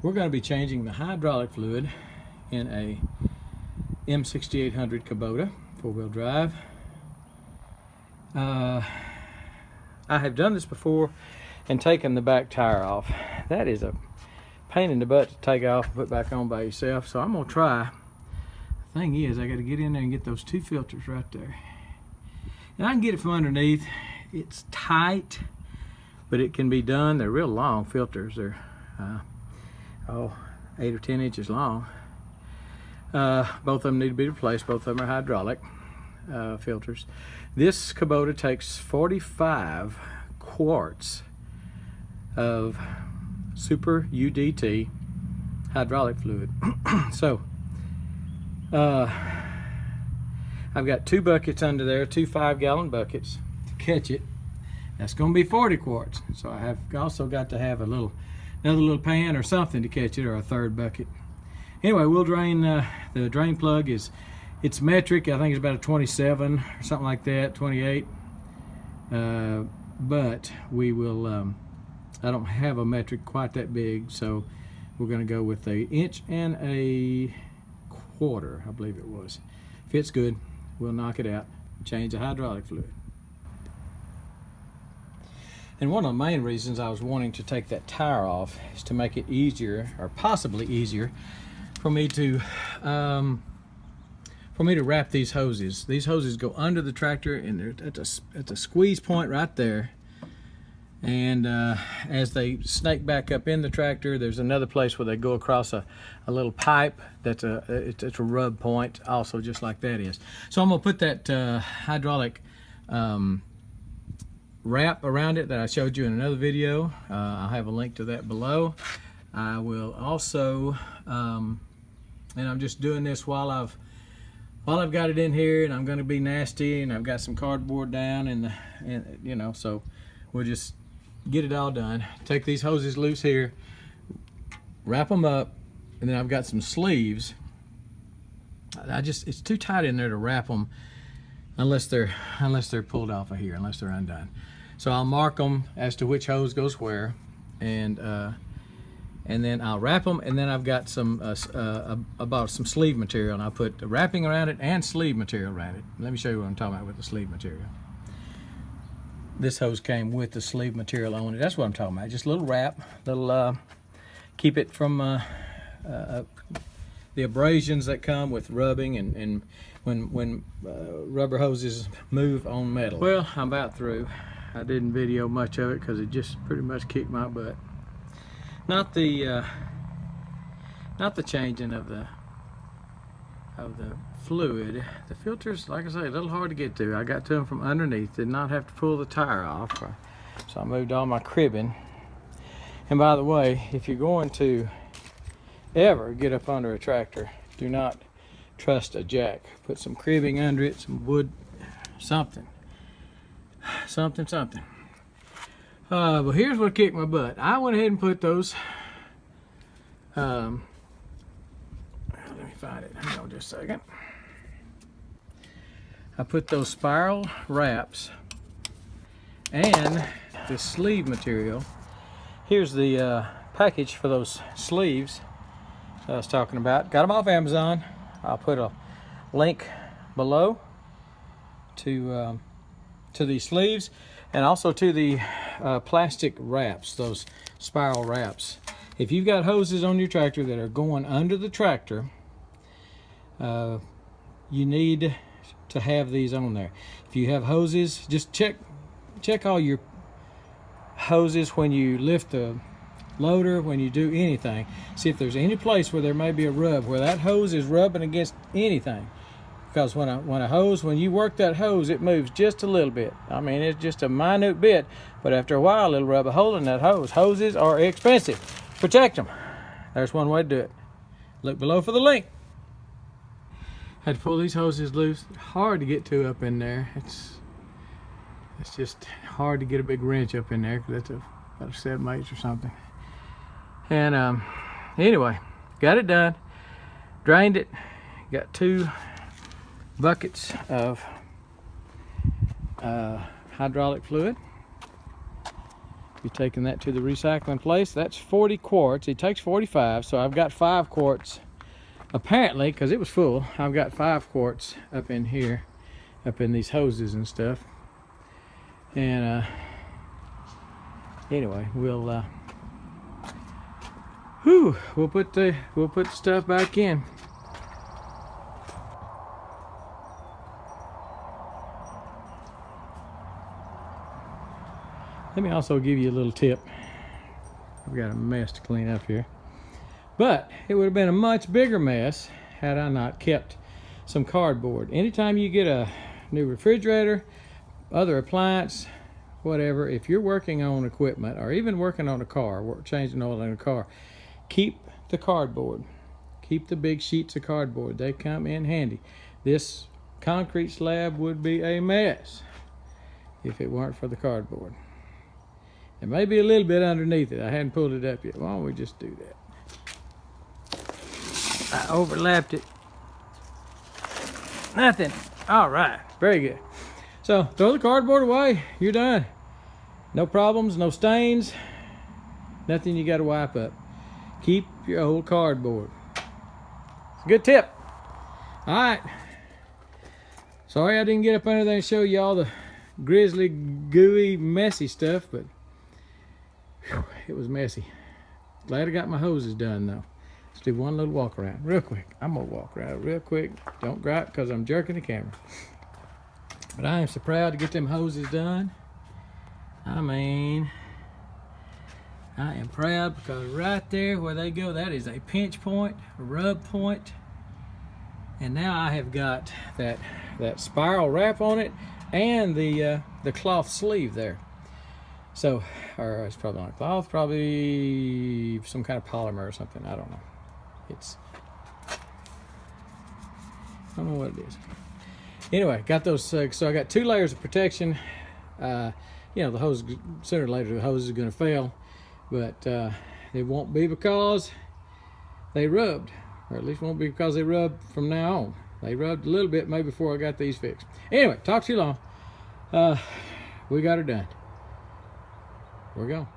We're going to be changing the hydraulic fluid in a M6800 Kubota 4-wheel drive. I have done this before and taken the back tire off. That is a pain in the butt to take off and put back on by yourself, so I'm going to try. The thing is, I got to get in there and get those two filters right there. And I can get it from underneath. It's tight, but it can be done. They're real long filters. They're 8 or 10 inches long. Both of them need to be replaced. Both of them are hydraulic filters. This Kubota takes 45 quarts of super UDT hydraulic fluid. So I've got 2 buckets under there, 2 5-gallon buckets to catch it. That's going to be 40 quarts. So I have also got to have another little pan or something to catch it, or a 3rd bucket. Anyway, we'll drain, the drain plug it's metric. I think it's about a 27 or something like that, 28. But we will, I don't have a metric quite that big, so we're going to go with a 1 1/4 inch, I believe it was. Fits good. We'll knock it out, change the hydraulic fluid. And one of the main reasons I was wanting to take that tire off is to make it easier, or possibly easier, for me to wrap these hoses. These hoses go under the tractor, and they're at the squeeze point right there. And as they snake back up in the tractor, there's another place where they go across a little pipe that's it's a rub point, also just like that is. So I'm gonna put that hydraulic wrap around it that I showed you in another video. I'll have a link to that below. I will also, and I'm just doing this while I've got it in here, and I'm going to be nasty, and I've got some cardboard down, and you know, so we'll just get it all done. Take these hoses loose here, wrap them up, and then I've got some sleeves. It's too tight in there to wrap them unless they're pulled off of here, unless they're undone. So I'll mark them as to which hose goes where, and then I'll wrap them, and then I've got some I bought some sleeve material, and I put the wrapping around it and sleeve material around it. Let me show you what I'm talking about with the sleeve material. This hose came with the sleeve material on it. That's what I'm talking about. Just a little wrap, little keep it from the abrasions that come with rubbing and when rubber hoses move on metal. Well, I'm about through. I didn't video much of it because it just pretty much kicked my butt. Not the changing of the fluid. The filters, like I say, a little hard to get to. I got to them from underneath. Did not have to pull the tire off, so I moved all my cribbing. And by the way, if you're going to ever get up under a tractor, do not trust a jack. Put some cribbing under it, some wood, something. But here's what kicked my butt. I went ahead and put those, let me find it, hang on just a second. I put those spiral wraps and the sleeve material. Here's the package for those sleeves that I was talking about. Got them off Amazon. I'll put a link below to these sleeves, and also to the plastic wraps, those spiral wraps. If you've got hoses on your tractor that are going under the tractor, you need to have these on there. If you have hoses, just check all your hoses when you lift the loader, when you do anything. See if there's any place where there may be a rub, where that hose is rubbing against anything. Because when you work that hose, it moves just a little bit. I mean, it's just a minute bit, but after a while, it'll rub a hole in that hose. Hoses are expensive. Protect them. There's one way to do it. Look below for the link. Had to pull these hoses loose. Hard to get to up in there. It's just hard to get a big wrench up in there, because that's about a 7/8 or something. And anyway, got it done. Drained it. Got 2 buckets of hydraulic fluid. Be taking that to the recycling place. That's 40 quarts. It takes 45, so I've got 5 quarts. Apparently, because it was full, I've got 5 quarts up in here, up in these hoses and stuff. And anyway, we'll put the stuff back in. Let me also give you a little tip. I've got a mess to clean up here. But it would have been a much bigger mess had I not kept some cardboard. Anytime you get a new refrigerator, other appliance, whatever, if you're working on equipment or even working on a car, changing oil in a car, keep the cardboard. Keep the big sheets of cardboard. They come in handy. This concrete slab would be a mess if it weren't for the cardboard. There may be a little bit underneath it. I hadn't pulled it up yet. Why don't we just do that? I overlapped it. Nothing. All right. Very good. So throw the cardboard away. You're done. No problems, no stains, nothing you got to wipe up. Keep your old cardboard. It's a good tip. All right. Sorry I didn't get up under there and show you all the grizzly, gooey, messy stuff, but whew, it was messy. Glad I got my hoses done though. Let's do one little walk around real quick. I'm gonna walk around real quick. Don't gripe because I'm jerking the camera. But I am so proud to get them hoses done. I mean, I am proud because right there where they go, that is a pinch point, a rub point. And now I have got that spiral wrap on it and the cloth sleeve there. So, or it's probably not cloth, probably some kind of polymer or something. I don't know. I don't know what it is. Anyway, got those. So I got 2 layers of protection. You know, the hose, sooner or later the hose is going to fail, but it won't be because they rubbed, or at least won't be because they rubbed from now on. They rubbed a little bit maybe before I got these fixed. Anyway, talk too long. We got her done. We're going.